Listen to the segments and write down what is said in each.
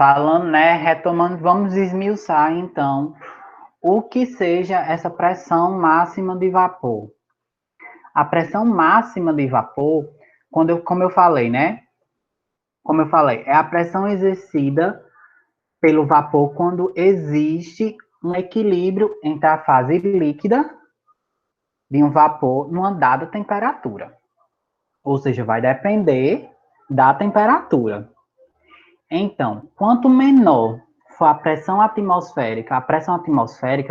falando, né, retomando, vamos esmiuçar, então, o que seja essa pressão máxima de vapor. A pressão máxima de vapor, como eu falei, né, como eu falei, é a pressão exercida pelo vapor quando existe um equilíbrio entre a fase líquida de um vapor numa dada temperatura. Ou seja, vai depender da temperatura. Então, quanto menor for a pressão atmosférica,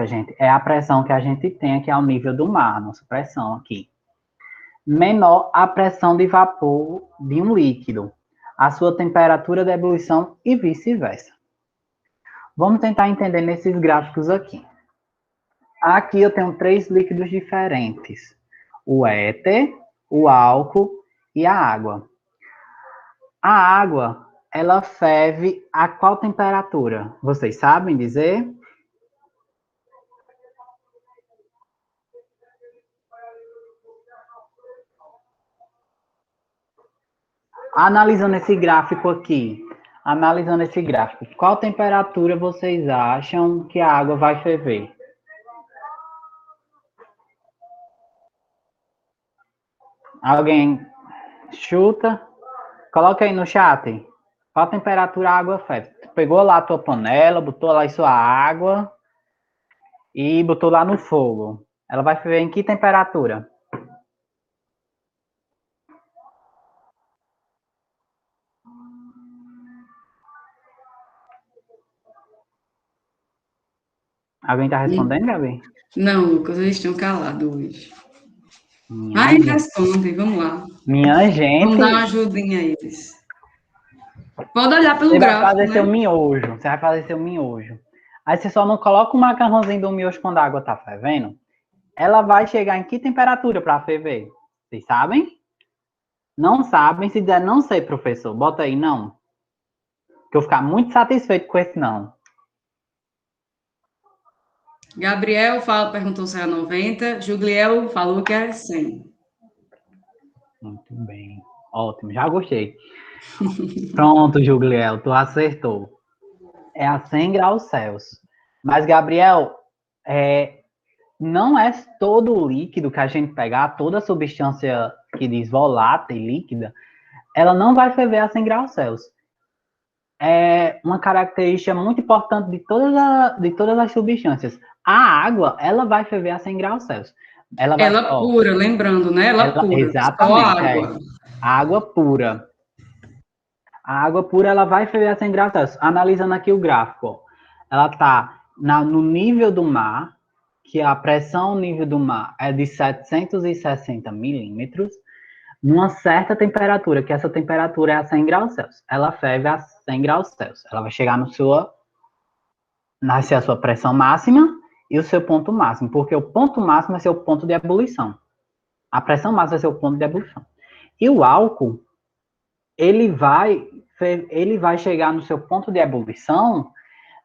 gente, é a pressão que a gente tem aqui ao nível do mar, nossa pressão aqui. Menor a pressão de vapor de um líquido, a sua temperatura de ebulição e vice-versa. Vamos tentar entender nesses gráficos aqui. Aqui eu tenho 3 líquidos diferentes: o éter, o álcool e a água. A água, ela ferve a qual temperatura? Vocês sabem dizer? Analisando esse gráfico aqui, qual temperatura vocês acham que a água vai ferver? Alguém chuta? Coloca aí no chat. Qual temperatura a água ferve? Pegou lá a tua panela, botou lá a sua água e botou lá no fogo. Ela vai ferver em que temperatura? Alguém está respondendo, Gabi? Não, Lucas, eles estão calados hoje. Minha Aí gente. responde, vamos lá. Minha Vamos gente. dar uma ajudinha a eles. Pode olhar pelo Você vai gráfico, fazer né? seu miojo. Você vai fazer seu miojo. Aí você só não coloca o macarrãozinho do miojo quando a água tá fervendo. Ela vai chegar em que temperatura para ferver? Vocês sabem? Não sabem? Se dizer não sei, professor, bota aí não. Que eu ficar muito satisfeito com esse não. Gabriel perguntou se era 90. Juliel falou que é 100. Muito bem. Ótimo, já gostei. Pronto, Juliel, tu acertou. É a 100 graus Celsius. Mas, Gabriel, não é todo o líquido que a gente pegar, toda substância que diz volátil e líquida, ela não vai ferver a 100 graus Celsius. É uma característica muito importante de todas as substâncias. A água, ela vai ferver a 100 graus Celsius. Ela vai, Ela pura, lembrando, né? Ela pura, só exatamente, água. água pura. A água pura, ela vai ferver a 100 graus Celsius. Analisando aqui o gráfico, ó, ela está no nível do mar, que a pressão nível do mar é de 760 milímetros, numa certa temperatura, que essa temperatura é a 100 graus Celsius. Ela ferve a 100 graus Celsius. Ela vai chegar nasce a sua pressão máxima e o seu ponto máximo, porque o ponto máximo vai ser o ponto de ebulição. A pressão máxima vai ser o ponto de ebulição. E o álcool, ele vai chegar no seu ponto de ebulição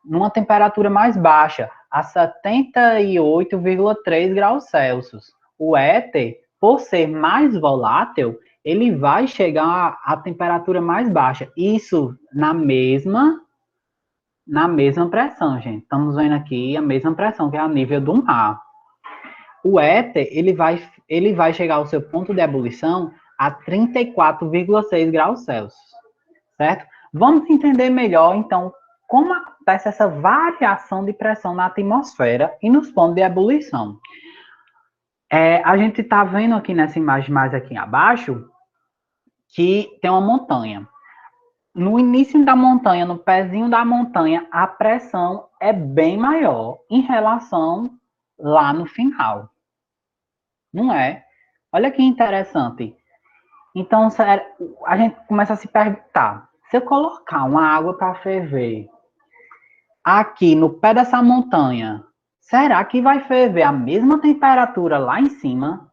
numa temperatura mais baixa, a 78,3 graus Celsius. O éter, por ser mais volátil, ele vai chegar à temperatura mais baixa. Isso na mesma pressão, gente. Estamos vendo aqui a mesma pressão, que é a nível do mar. O éter, ele vai chegar ao seu ponto de ebulição a 34,6 graus Celsius, certo? Vamos entender melhor, então, como acontece essa variação de pressão na atmosfera e nos pontos de ebulição. A gente está vendo aqui nessa imagem mais aqui abaixo que tem uma montanha. No início da montanha, no pezinho da montanha, a pressão é bem maior em relação lá no final. Não é? Olha que interessante. Então, a gente começa a se perguntar, se eu colocar uma água para ferver aqui no pé dessa montanha, será que vai ferver a mesma temperatura lá em cima?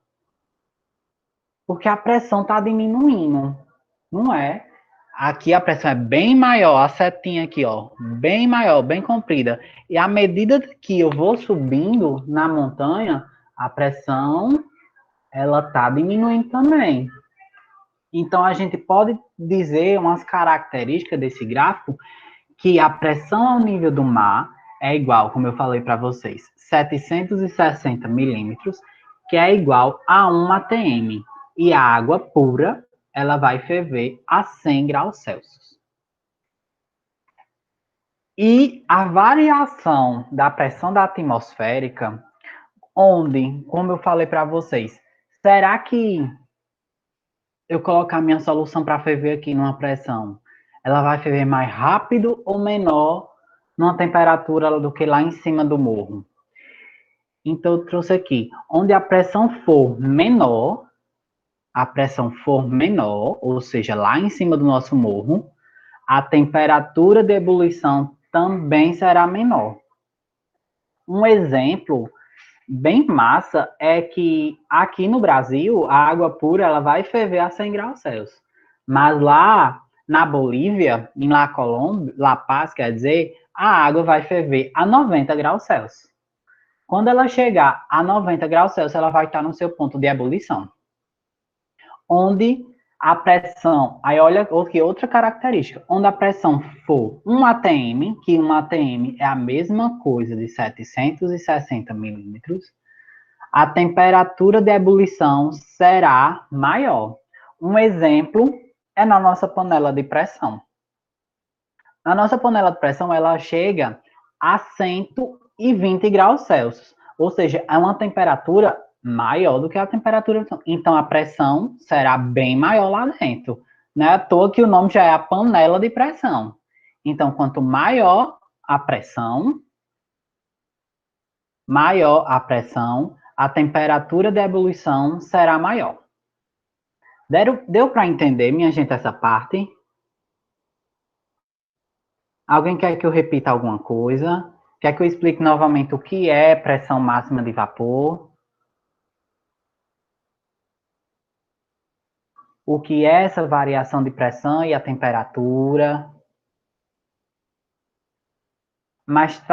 Porque a pressão está diminuindo, não é? Aqui a pressão é bem maior, a setinha aqui, ó, bem maior, bem comprida. E à medida que eu vou subindo na montanha, a pressão, ela tá diminuindo também. Então, a gente pode dizer umas características desse gráfico que a pressão ao nível do mar é igual, como eu falei para vocês, 760 milímetros, que é igual a 1 atm. E a água pura, ela vai ferver a 100 graus Celsius. E a variação da pressão da atmosférica, onde, como eu falei para vocês, será que eu colocar minha solução para ferver aqui numa pressão, ela vai ferver mais rápido ou menor numa temperatura do que lá em cima do morro? Então, eu trouxe aqui, onde a pressão for menor, ou seja, lá em cima do nosso morro, a temperatura de ebulição também será menor. Um exemplo bem massa é que aqui no Brasil, a água pura ela vai ferver a 100 graus Celsius. Mas lá na Bolívia, em La Paz, quer dizer, a água vai ferver a 90 graus Celsius. Quando ela chegar a 90 graus Celsius, ela vai estar no seu ponto de ebulição. Onde a pressão, aí olha outra característica, onde a pressão for 1 atm, que 1 atm é a mesma coisa de 760 milímetros, a temperatura de ebulição será maior. Um exemplo é na nossa panela de pressão. Na nossa panela de pressão, ela chega a 120 graus Celsius, ou seja, é uma temperatura maior do que a temperatura. Então, a pressão será bem maior lá dentro. Não é à toa que o nome já é a panela de pressão. Então, quanto maior a pressão, a temperatura de ebulição será maior. Deu para entender, minha gente, essa parte? Alguém quer que eu repita alguma coisa? Quer que eu explique novamente o que é pressão máxima de vapor? O que é essa variação de pressão e a temperatura? Mas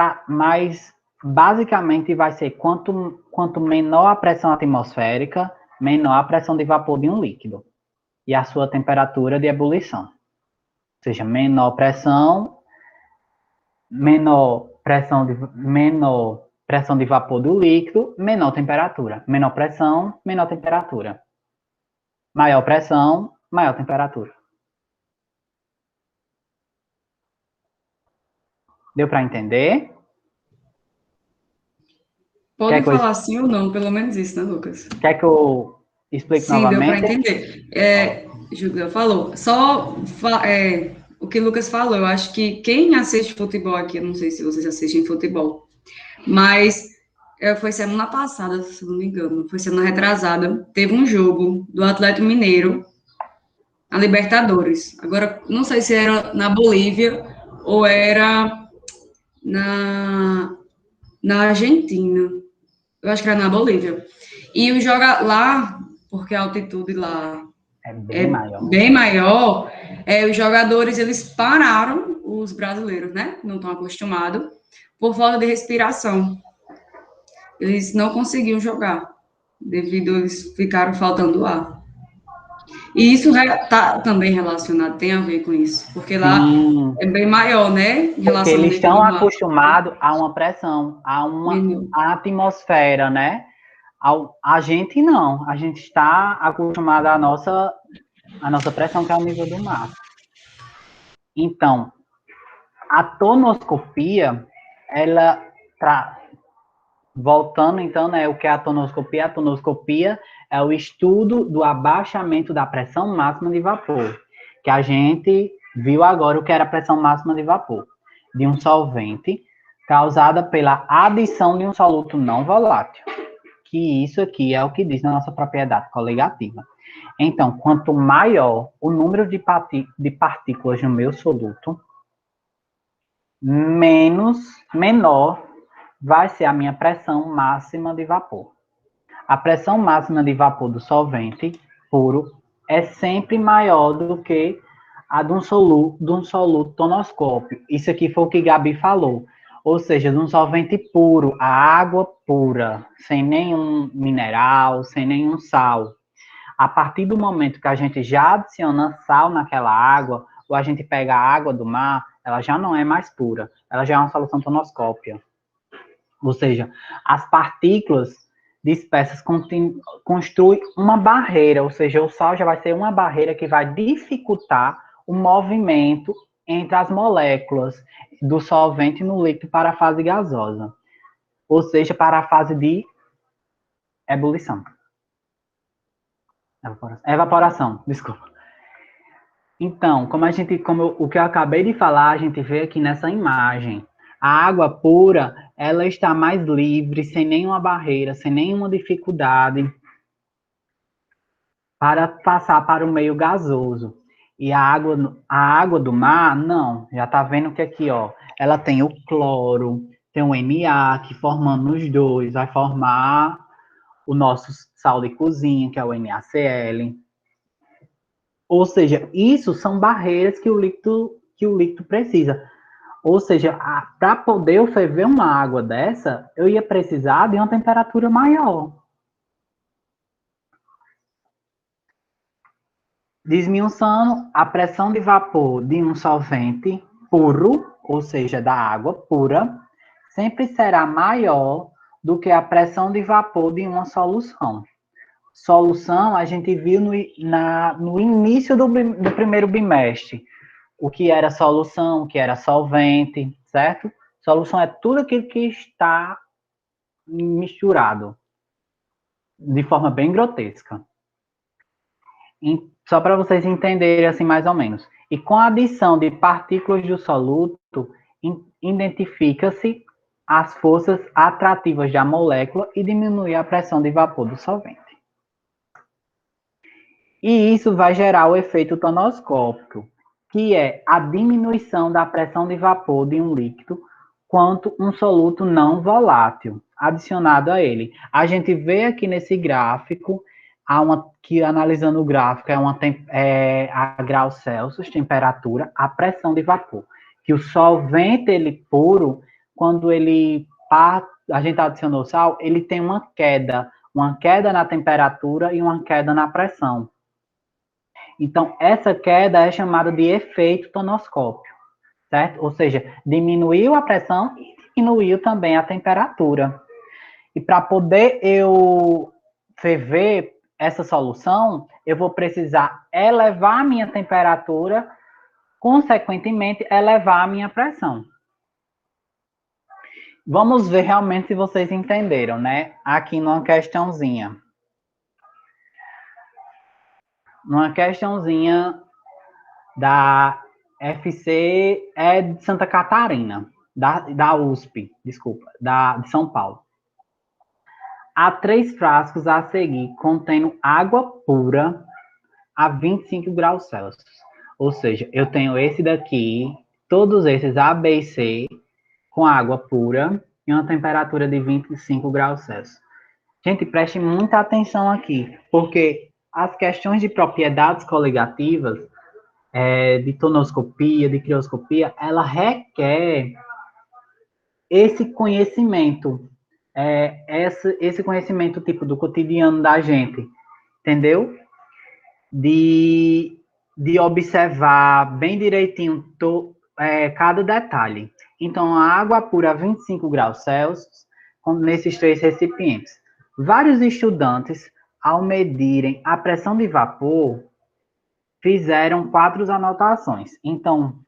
basicamente vai ser quanto menor a pressão atmosférica, menor a pressão de vapor de um líquido e a sua temperatura de ebulição. Ou seja, menor pressão de vapor do líquido, menor temperatura. Menor pressão, menor temperatura. Maior pressão, maior temperatura. Deu para entender? Pode falar sim ou não, pelo menos isso, né, Lucas? Quer que eu explique sim, novamente? Sim, deu para entender. Júlia falou. Só o que o Lucas falou, eu acho que quem assiste futebol aqui, eu não sei se vocês assistem futebol, mas foi semana passada, se não me engano, foi semana retrasada, teve um jogo do Atlético Mineiro, a Libertadores. Agora, não sei se era na Bolívia ou era na Argentina. Eu acho que era na Bolívia. E o joga lá, porque a altitude lá é bem maior, os jogadores, eles pararam, os brasileiros, né? Não estão acostumados, por falta de respiração. Eles não conseguiam jogar, devido a eles ficaram faltando ar. E isso está também relacionado, tem a ver com isso, porque lá é bem maior, né? Em relação porque eles estão acostumados a uma pressão, a uma atmosfera, né? A gente não, a gente está acostumado à nossa pressão, que é o nível do mar. Então, a tonoscopia, ela voltando então, né, o que é a tonoscopia? A tonoscopia é o estudo do abaixamento da pressão máxima de vapor, que a gente viu agora o que era a pressão máxima de vapor de um solvente causada pela adição de um soluto não volátil, que isso aqui é o que diz na nossa propriedade coligativa. Então, quanto maior o número de partículas no meu soluto, menor vai ser a minha pressão máxima de vapor. A pressão máxima de vapor do solvente puro é sempre maior do que a de um soluto tonoscópio. Isso aqui foi o que Gabi falou. Ou seja, de um solvente puro, a água pura, sem nenhum mineral, sem nenhum sal. A partir do momento que a gente já adiciona sal naquela água, ou a gente pega a água do mar, ela já não é mais pura, ela já é uma solução tonoscópia. Ou seja, as partículas dispersas constituem uma barreira, ou seja, o sal já vai ser uma barreira que vai dificultar o movimento entre as moléculas do solvente no líquido para a fase gasosa, ou seja, para a fase de ebulição. Evaporação, desculpa. Então, o que eu acabei de falar, a gente vê aqui nessa imagem. A água pura, ela está mais livre, sem nenhuma barreira, sem nenhuma dificuldade para passar para o meio gasoso. E a água do mar, não. Já tá vendo que aqui, ó, ela tem o cloro, tem o Na, que formando os dois, vai formar o nosso sal de cozinha, que é o NaCl. Ou seja, isso são barreiras que o líquido precisa. Ou seja, para poder eu ferver uma água dessa, eu ia precisar de uma temperatura maior. Desmiuçando, a pressão de vapor de um solvente puro, ou seja, da água pura, sempre será maior do que a pressão de vapor de uma solução. Solução, a gente viu no início do primeiro bimestre, o que era solução, o que era solvente, certo? Solução é tudo aquilo que está misturado, de forma bem grotesca. Só para vocês entenderem assim mais ou menos. E com a adição de partículas do soluto, identifica-se as forças atrativas da molécula e diminui a pressão de vapor do solvente. E isso vai gerar o efeito tonoscópico, que é a diminuição da pressão de vapor de um líquido quanto um soluto não volátil adicionado a ele. A gente vê aqui nesse gráfico que analisando o gráfico a graus Celsius, temperatura, a pressão de vapor. Que o solvente ele puro, quando a gente adicionou sal, ele tem uma queda na temperatura e uma queda na pressão. Então, essa queda é chamada de efeito tonoscópio, certo? Ou seja, diminuiu a pressão e diminuiu também a temperatura. E para poder eu ferver essa solução, eu vou precisar elevar a minha temperatura, consequentemente, elevar a minha pressão. Vamos ver realmente se vocês entenderam, né? Aqui numa questãozinha. Da FC de Santa Catarina, da USP, desculpa, de São Paulo. Há 3 frascos a seguir contendo água pura a 25 graus Celsius. Ou seja, eu tenho esse daqui, todos esses A, B e C, com água pura e uma temperatura de 25 graus Celsius. Gente, preste muita atenção aqui, porque as questões de propriedades coligativas, de tonoscopia, de crioscopia, ela requer esse conhecimento, esse conhecimento tipo do cotidiano da gente, entendeu? De observar bem direitinho cada detalhe. Então, a água pura a 25 graus Celsius, nesses 3 recipientes. Vários estudantes, ao medirem a pressão de vapor, fizeram 4 anotações. Então,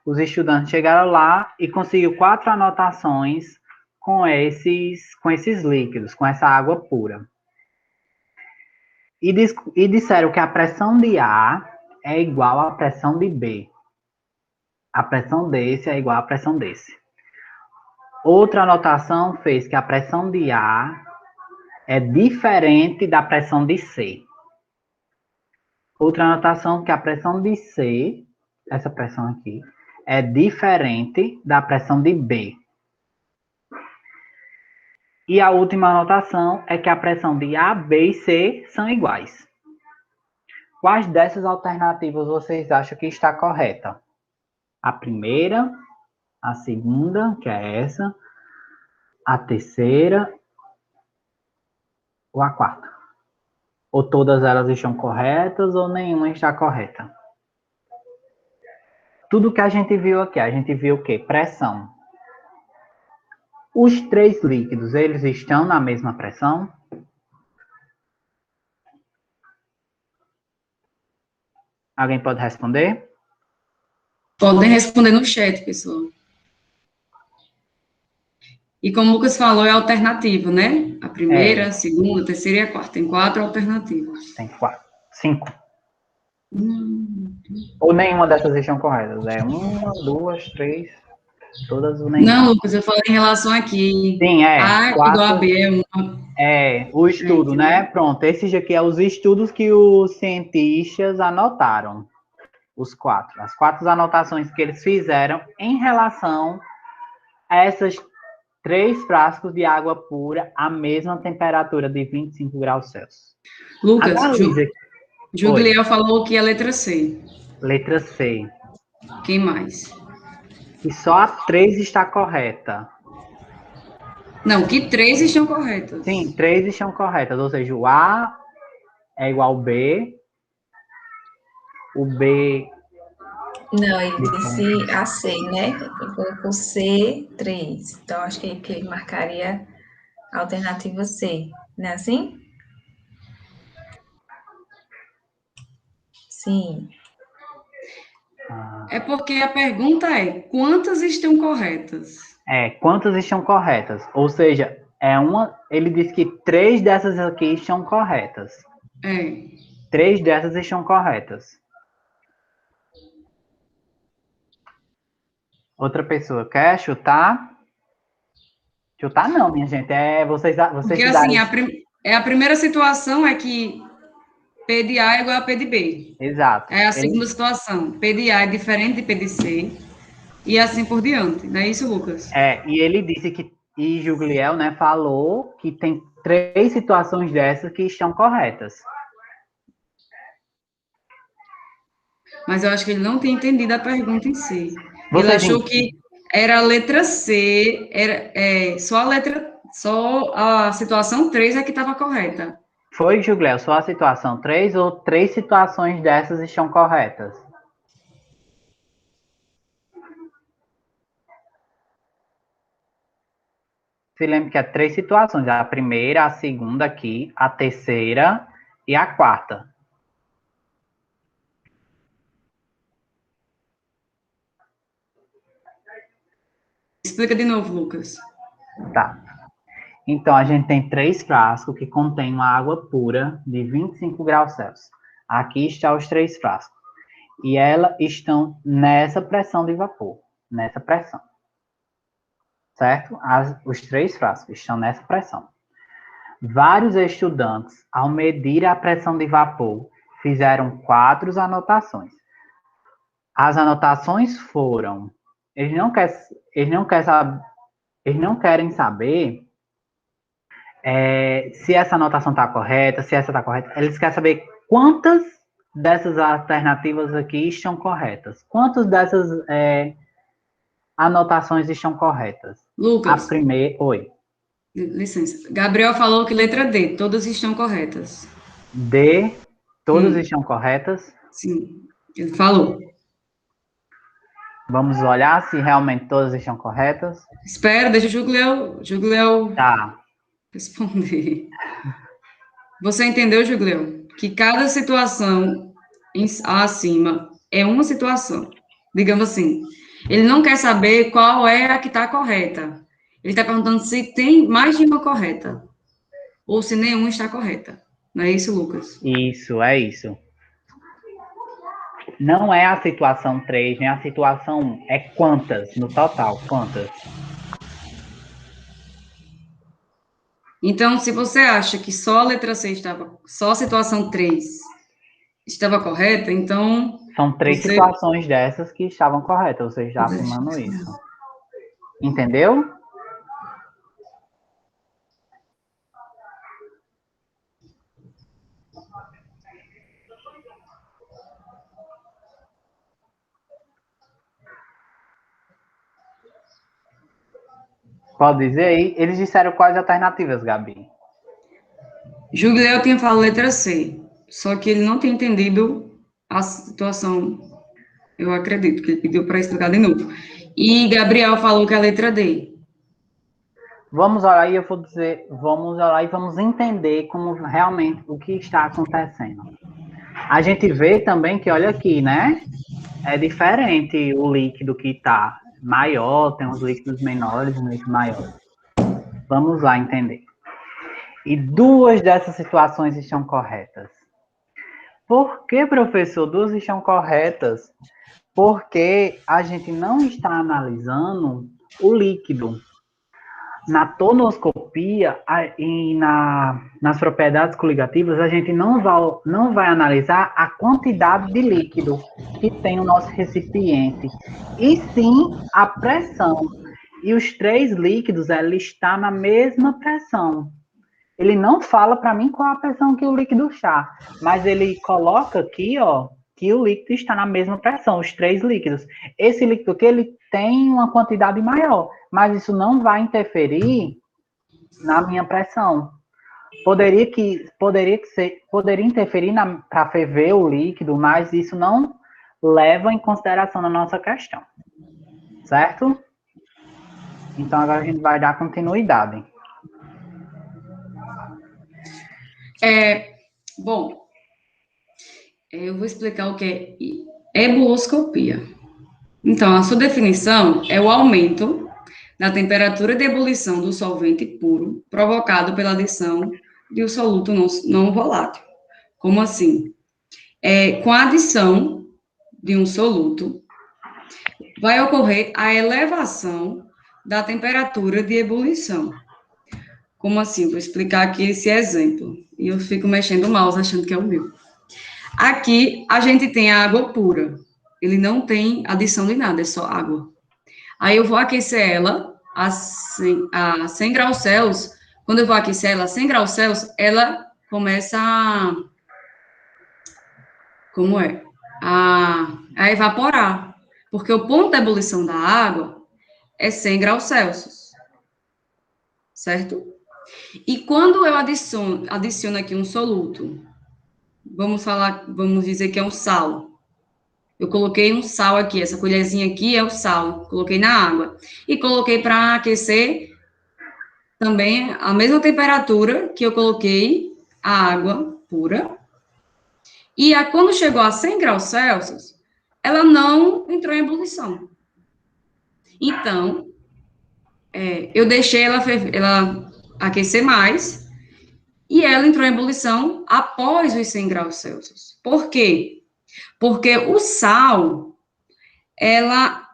os estudantes chegaram lá e conseguiu 4 anotações com esses líquidos, com essa água pura. E disseram que a pressão de A é igual à pressão de B. A pressão desse é igual à pressão desse. Outra anotação fez que a pressão de A é diferente da pressão de C. Outra anotação que a pressão de C, essa pressão aqui, é diferente da pressão de B. E a última anotação é que a pressão de A, B e C são iguais. Quais dessas alternativas vocês acham que está correta? A primeira, a segunda, que é essa, a terceira ou a quarta? Ou todas elas estão corretas ou nenhuma está correta? tudo que a gente viu aqui, a gente viu o quê? Pressão. Os três líquidos, eles estão na mesma pressão? Alguém pode responder? Podem responder no chat, pessoal. E como o Lucas falou, é alternativo, né? A primeira, a segunda, a terceira e a quarta. Tem 4 alternativas. Tem 5. Ou nenhuma dessas estão corretas? É 1, 2, 3, todas ou nenhuma. Não, Lucas, eu falei em relação aqui. Sim, A igual a 4. B é uma. O estudo, Entendeu? né? Pronto, esses aqui é os estudos que os cientistas anotaram. Os 4. As 4 anotações que eles fizeram em relação a essas 3 frascos de água pura à mesma temperatura de 25 graus Celsius. Lucas, Analise. Oi. Jugliel falou que é a letra C. Letra C. Quem mais? Que só a 3 está correta. Não, que 3 estão corretas. Sim, 3 estão corretas. Ou seja, o A é igual ao B. O B... Não, ele disse a C, né? Ele colocou C, 3. Então, acho que ele marcaria a alternativa C. Não é assim? Sim. É porque a pergunta é, quantas estão corretas? Quantas estão corretas? Ou seja, ele disse que 3 dessas aqui estão corretas. 3 dessas estão corretas. Outra pessoa quer chutar? Chutar não, minha gente. Vocês Porque, darem... assim, a primeira situação é que P de A é igual a P de B. Exato. É a segunda situação. P de A é diferente de P de C. E assim por diante. Não é isso, Lucas? E ele disse que... E Jugliel, né, falou que tem 3 situações dessas que estão corretas. Mas eu acho que ele não tem entendido a pergunta em si. Ele Vocês achou que era a letra C, só a situação 3 é que estava correta. Foi, Jugliel, só a situação 3 ou 3 situações dessas estão corretas? Se lembra que é 3 situações. A primeira, a segunda aqui, a terceira e a quarta. Explica de novo, Lucas. Tá. Então, a gente tem 3 frascos que contêm uma água pura de 25 graus Celsius. Aqui estão os 3 frascos. E elas estão nessa pressão de vapor. Nessa pressão. Certo? Os 3 frascos estão nessa pressão. Vários estudantes, ao medir a pressão de vapor, fizeram 4 anotações. As anotações foram... Eles não querem saber se essa anotação está correta, se essa está correta. Eles querem saber quantas dessas alternativas aqui estão corretas. Quantas dessas anotações estão corretas? Lucas. A primeira... Oi. Licença. Gabriel falou que letra D, todas estão corretas. D, todas estão corretas? Sim, ele falou. Vamos olhar se realmente todas estão corretas. Espera, deixa o Jugliel Tá. responder. Você entendeu, Jugliel? Que cada situação acima é uma situação. Digamos assim. Ele não quer saber qual é a que está correta. Ele está perguntando se tem mais de uma correta. Ou se nenhuma está correta. Não é isso, Lucas? Isso, é isso. Não é a situação 3, nem a situação 1. É quantas no total? Quantas? Então, se você acha que só a letra C estava... Só a situação 3 estava correta, então... São 3 situações dessas que estavam corretas. Você já afirmando isso. Entendeu? Pode dizer aí? Eles disseram quais alternativas, Gabi? Juliel tinha falado letra C, só que ele não tem entendido a situação Eu acredito que ele pediu para explicar de novo. E Gabriel falou que é a letra D. Vamos orar e eu vou dizer, vamos orar e vamos entender como realmente o que está acontecendo. A gente vê também que, olha aqui, né? É diferente o líquido que está maior, tem uns líquidos menores e líquidos maiores. Vamos lá entender. E duas dessas situações estão corretas. Por que, professor, duas estão corretas? Porque a gente não está analisando o líquido. Na tonoscopia e nas propriedades coligativas, a gente não vai analisar a quantidade de líquido que tem no nosso recipiente, e sim a pressão. E os três líquidos, ela está na mesma pressão. Ele não fala para mim qual a pressão que o líquido está, mas ele coloca aqui, ó, que o líquido está na mesma pressão, os três líquidos. Esse líquido aqui, ele tem uma quantidade maior, mas isso não vai interferir na minha pressão. Poderia interferir para ferver o líquido, mas isso não leva em consideração na nossa questão. Certo? Então agora a gente vai dar continuidade. Bom, eu vou explicar o que é ebuloscopia. Então, a sua definição é o aumento da temperatura de ebulição do solvente puro provocado pela adição de um soluto não volátil. Como assim? Com a adição de um soluto, vai ocorrer a elevação da temperatura de ebulição. Como assim? Vou explicar aqui esse exemplo. E eu fico mexendo o mouse achando que é o meu. Aqui, a gente tem a água pura. Ele não tem adição de nada, é só água. Aí eu vou aquecer ela a 100 graus Celsius. Quando eu vou aquecer ela a 100 graus Celsius, ela começa a... Como é? A evaporar. Porque o ponto de ebulição da água é 100 graus Celsius. Certo? E quando eu adiciono aqui um soluto, vamos dizer que é um sal. Eu coloquei um sal aqui, essa colherzinha aqui é o sal, coloquei na água. E coloquei para aquecer também a mesma temperatura que eu coloquei a água pura. E quando chegou a 100 graus Celsius, ela não entrou em ebulição. Então, eu deixei ela aquecer mais e ela entrou em ebulição após os 100 graus Celsius. Por quê? Porque o sal, ela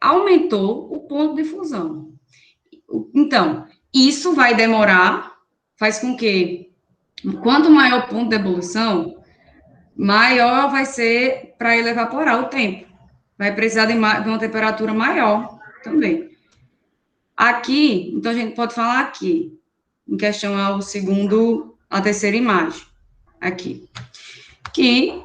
aumentou o ponto de fusão. Então, isso vai demorar, faz com que, quanto maior o ponto de ebulição, maior vai ser para ele evaporar o tempo. Vai precisar de uma temperatura maior também. Aqui, então a gente pode falar aqui, em questão a terceira imagem, aqui, que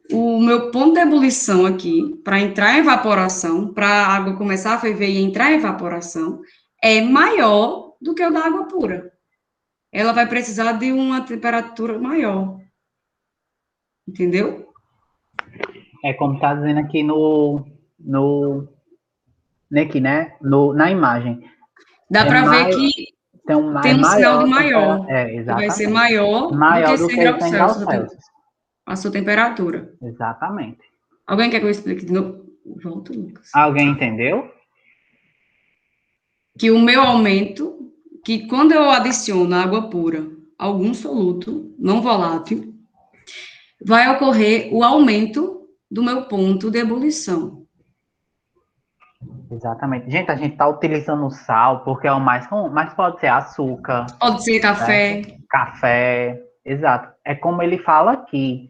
o meu ponto de ebulição aqui, para entrar em evaporação, para a água começar a ferver e entrar em evaporação, é maior do que o da água pura. Ela vai precisar de uma temperatura maior. Entendeu? É como está dizendo aqui aqui, né? Na imagem. Dá para ver que tem um sinal de maior. Exatamente. Vai ser maior do que 100 graus Celsius. A sua temperatura. Exatamente. Alguém quer que eu explique de novo? Volta, Lucas. Alguém entendeu? Que o meu aumento, que quando eu adiciono água pura a algum soluto não volátil, vai ocorrer o aumento do meu ponto de ebulição. Exatamente. Gente, a gente está utilizando sal porque é o mais comum, mas pode ser açúcar. Pode ser café. Certo? Café, exato. É como ele fala aqui.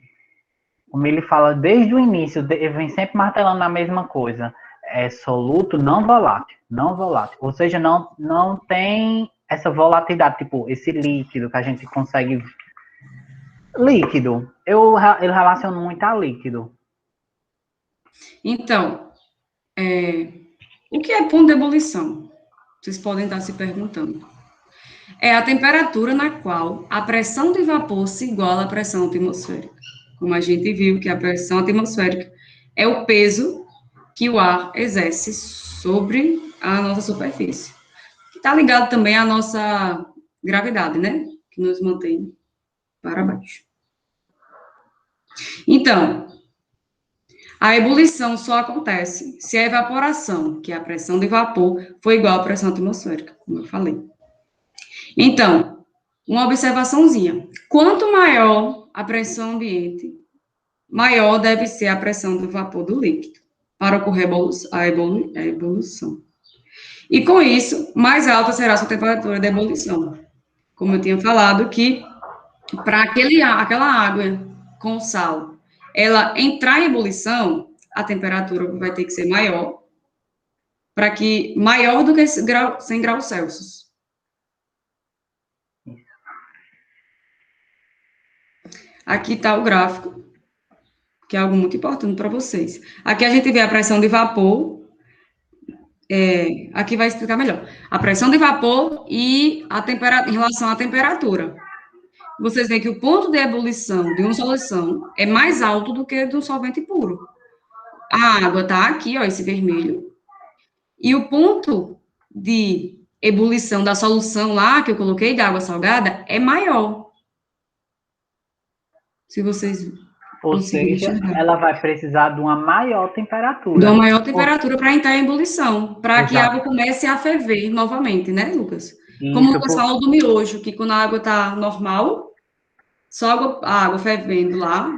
Como ele fala desde o início, ele vem sempre martelando na mesma coisa. É soluto não volátil, não volátil. Ou seja, não tem essa volatilidade, tipo, esse líquido que a gente consegue... Líquido. Eu relaciono muito a líquido. Então, o que é ponto de ebulição? Vocês podem estar se perguntando. É a temperatura na qual a pressão de vapor se iguala à pressão atmosférica. Como a gente viu que a pressão atmosférica é o peso que o ar exerce sobre a nossa superfície. Está ligado também à nossa gravidade, né? Que nos mantém para baixo. Então, a ebulição só acontece se a evaporação, que é a pressão de vapor, for igual à pressão atmosférica, como eu falei. Então, uma observaçãozinha. Quanto maior a pressão ambiente, maior deve ser a pressão do vapor do líquido para ocorrer a ebulição. E com isso, mais alta será a sua temperatura de ebulição. Como eu tinha falado, que para aquela água com sal, ela entrar em ebulição, a temperatura vai ter que ser maior, maior do que 100 graus Celsius. Aqui está o gráfico, que é algo muito importante para vocês. Aqui a gente vê a pressão de vapor, aqui vai explicar melhor. A pressão de vapor e em relação à temperatura. Vocês veem que o ponto de ebulição de uma solução é mais alto do que de um solvente puro. A água está aqui, ó, esse vermelho. E o ponto de ebulição da solução lá, que eu coloquei, da água salgada, é maior. Se vocês... Ou seja, ela vai precisar de uma maior temperatura. De uma maior temperatura para entrar em ebulição, para que a água comece a ferver novamente, né, Lucas? Como o Lucas falou do miojo, que quando a água está normal, só a água fervendo lá,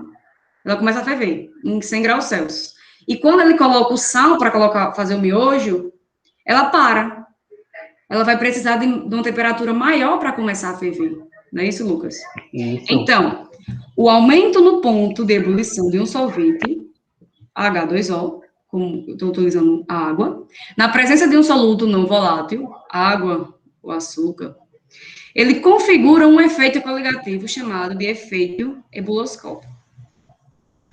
ela começa a ferver em 100 graus Celsius. E quando ele coloca o sal para fazer o miojo, ela para. Ela vai precisar de uma temperatura maior para começar a ferver. Não é isso, Lucas? Isso. Então, o aumento no ponto de ebulição de um solvente, H2O, como eu estou utilizando a água, na presença de um soluto não volátil, água ou açúcar, ele configura um efeito coligativo chamado de efeito ebuloscópico.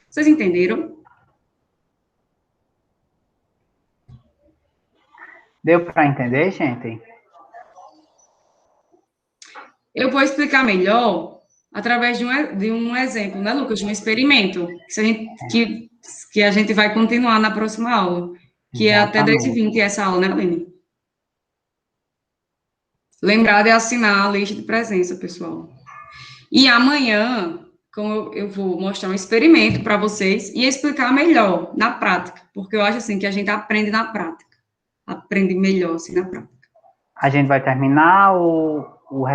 Vocês entenderam? Deu para entender, gente? Eu vou explicar melhor através de um exemplo, né, Lucas? De um experimento que a gente vai continuar na próxima aula, que é até 10h20 essa aula, né, Aline? Lembrar de assinar a lista de presença, pessoal. E amanhã, como eu vou mostrar um experimento para vocês e explicar melhor na prática, porque eu acho assim que a gente aprende na prática. Aprende melhor assim na prática. A gente vai terminar o resto